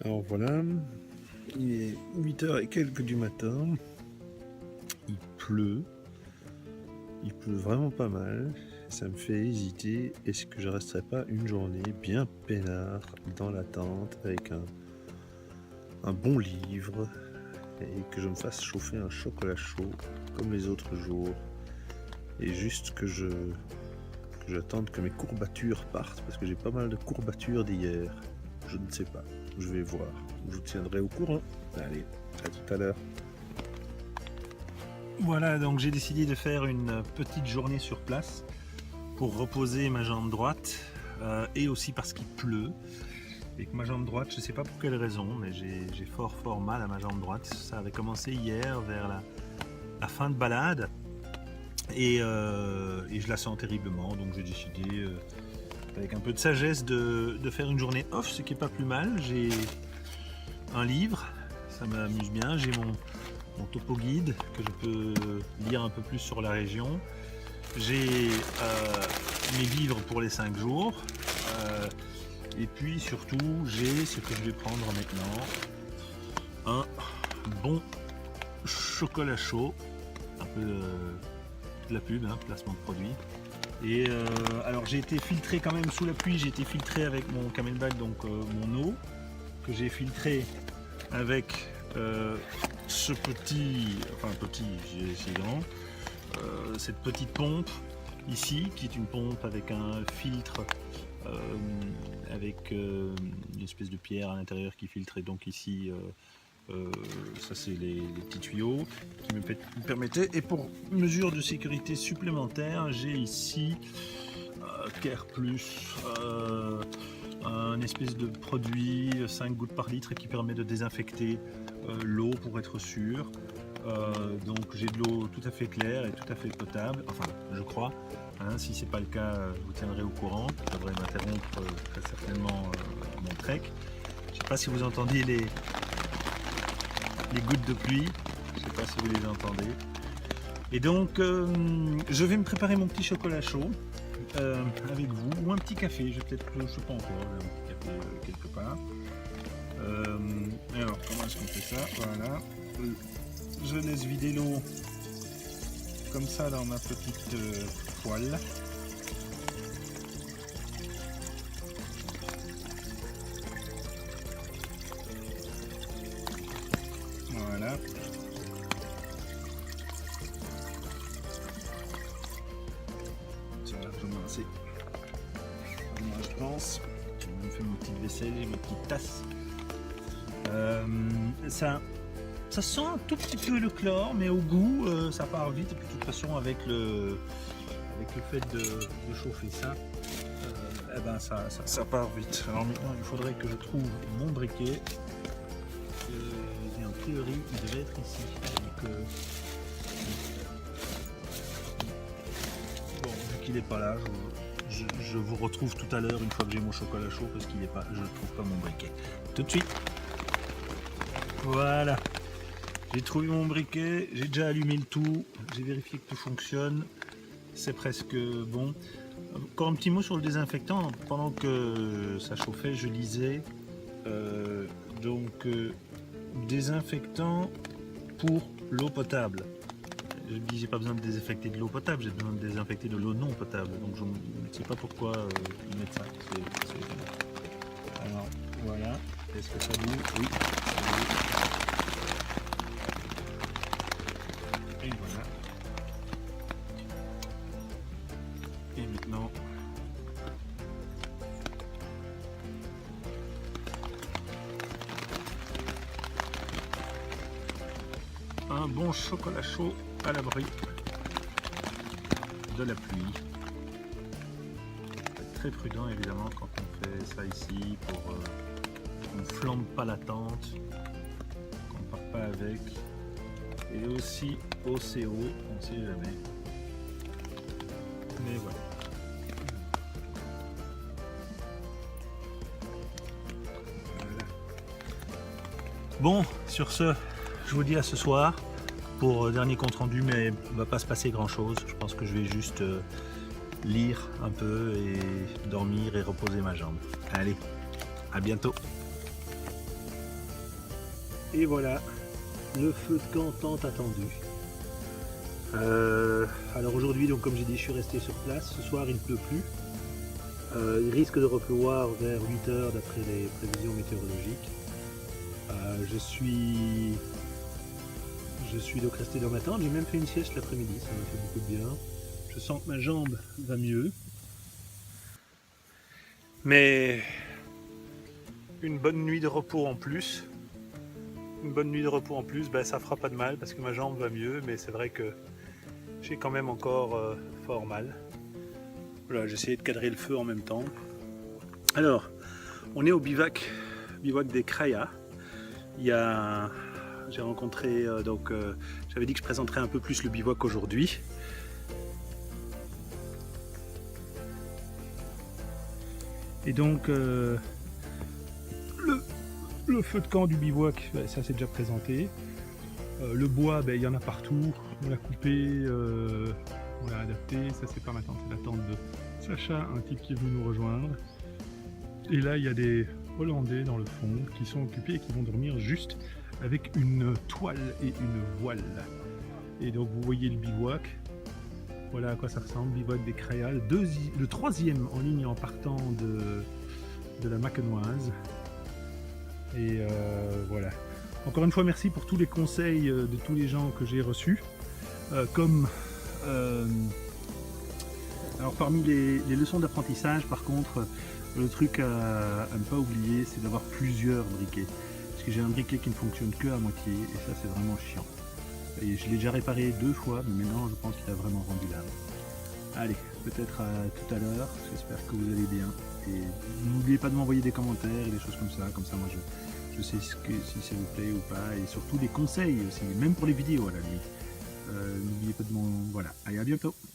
Alors voilà, il est 8h et quelques du matin, il pleut vraiment pas mal, ça me fait hésiter, est-ce que je resterai pas une journée bien peinard dans la tente avec un bon livre et que je me fasse chauffer un chocolat chaud comme les autres jours et juste que j'attende que mes courbatures partent parce que j'ai pas mal de courbatures d'hier. Je ne sais pas, je vais voir, je vous tiendrai au courant. Allez, à tout à l'heure. Voilà, donc j'ai décidé de faire une petite journée sur place pour reposer ma jambe droite et aussi parce qu'il pleut et que ma jambe droite, je ne sais pas pour quelle raison, mais j'ai fort mal à ma jambe droite. Ça avait commencé hier vers la fin de balade et je la sens terriblement, donc j'ai décidé avec un peu de sagesse de faire une journée off, ce qui est pas plus mal. J'ai un livre, ça m'amuse bien, j'ai mon topo guide que je peux lire un peu plus sur la région. J'ai mes vivres pour les 5 jours. Et puis surtout, j'ai ce que je vais prendre maintenant, un bon chocolat chaud, un peu de la pub, hein, placement de produit. Et alors j'ai été filtré quand même sous la pluie, j'ai été filtré avec mon Camelback, donc mon eau, que j'ai filtré avec ce petit, c'est grand, cette petite pompe ici, qui est une pompe avec un filtre, avec une espèce de pierre à l'intérieur qui filtre, et donc ici, ça c'est les petits tuyaux qui me permettaient, et pour mesure de sécurité supplémentaire, j'ai ici Care Plus, un espèce de produit 5 gouttes par litre qui permet de désinfecter l'eau pour être sûr. Donc j'ai de l'eau tout à fait claire et tout à fait potable, enfin je crois, hein, si c'est pas le cas je vous tiendrai au courant, je devrais m'interrompre très certainement mon trek. Je sais pas si vous entendez les gouttes de pluie, je sais pas si vous les entendez. Et donc je vais me préparer mon petit chocolat chaud avec vous, ou un petit café, je sais pas encore, un petit café quelque part. Alors comment est-ce qu'on fait ça? Voilà, je laisse vider l'eau comme ça dans ma petite poêle. Voilà. Ça va largement assez. Moi je pense. J'ai même fait ma petite vaisselle et ma petite tasse. Ça sent un tout petit peu le chlore, mais au goût ça part vite, et puis de toute façon avec le fait de chauffer ça, eh ben ça part vite. Alors maintenant il faudrait que je trouve mon briquet, et en théorie il devait être ici. Donc, bon, vu qu'il n'est pas là, je vous retrouve tout à l'heure une fois que j'ai mon chocolat chaud, parce qu'il n'est pas, je ne trouve pas mon briquet. Tout de suite. Voilà. J'ai trouvé mon briquet, j'ai déjà allumé le tout, j'ai vérifié que tout fonctionne, c'est presque bon. Encore un petit mot sur le désinfectant. Pendant que ça chauffait, je lisais désinfectant pour l'eau potable. Je dis j'ai pas besoin de désinfecter de l'eau potable, j'ai besoin de désinfecter de l'eau non potable. Donc je ne sais pas pourquoi ils mettent ça. Alors voilà, est-ce que ça bouge? Oui, ça bouge. Et voilà. Et maintenant, un bon chocolat chaud à l'abri de la pluie. Faut être très prudent évidemment quand on fait ça ici, pour qu'on ne flambe pas la tente, qu'on ne parte pas avec. Et aussi au CO, on ne sait jamais. Mais voilà. Bon, sur ce, je vous dis à ce soir pour dernier compte rendu, mais il ne va pas se passer grand chose. Je pense que je vais juste lire un peu et dormir et reposer ma jambe. Allez, à bientôt. Et voilà, le feu de camp tant attendu. Alors aujourd'hui, donc comme j'ai dit, je suis resté sur place. Ce soir, il ne pleut plus. Il risque de repleuvoir vers 8 heures d'après les prévisions météorologiques. Je suis donc resté dans ma tente. J'ai même fait une sieste l'après-midi, ça m'a fait beaucoup de bien. Je sens que ma jambe va mieux. Mais une bonne nuit de repos en plus. Ben, ça fera pas de mal parce que ma jambe va mieux, mais c'est vrai que j'ai quand même encore fort mal. Voilà, j'ai essayé de cadrer le feu en même temps. Alors, on est au bivouac des Kraya. J'ai rencontré, j'avais dit que je présenterais un peu plus le bivouac aujourd'hui. Et donc, le feu de camp du bivouac, ça c'est déjà présenté. Le bois, il y en a partout. On l'a coupé, on l'a adapté. Ça c'est pas ma tente, c'est la tente de Sacha, un type qui est venu nous rejoindre. Et là, il y a des Hollandais dans le fond qui sont occupés et qui vont dormir juste avec une toile et une voile. Et donc vous voyez le bivouac. Voilà à quoi ça ressemble, bivouac des Kraya, le troisième en ligne en partant de la Macquenoise. Et voilà. Encore une fois, merci pour tous les conseils de tous les gens que j'ai reçus. Alors parmi les leçons d'apprentissage, par contre, le truc à ne pas oublier, c'est d'avoir plusieurs briquets. Parce que j'ai un briquet qui ne fonctionne que à moitié, et ça c'est vraiment chiant. Et je l'ai déjà réparé 2 fois, mais maintenant je pense qu'il a vraiment rendu l'âme. Allez, peut-être à tout à l'heure, j'espère que vous allez bien. Et n'oubliez pas de m'envoyer des commentaires et des choses comme ça moi je sais si ça vous plaît ou pas, et surtout des conseils aussi, même pour les vidéos à la limite. N'oubliez pas de voilà, allez, à bientôt.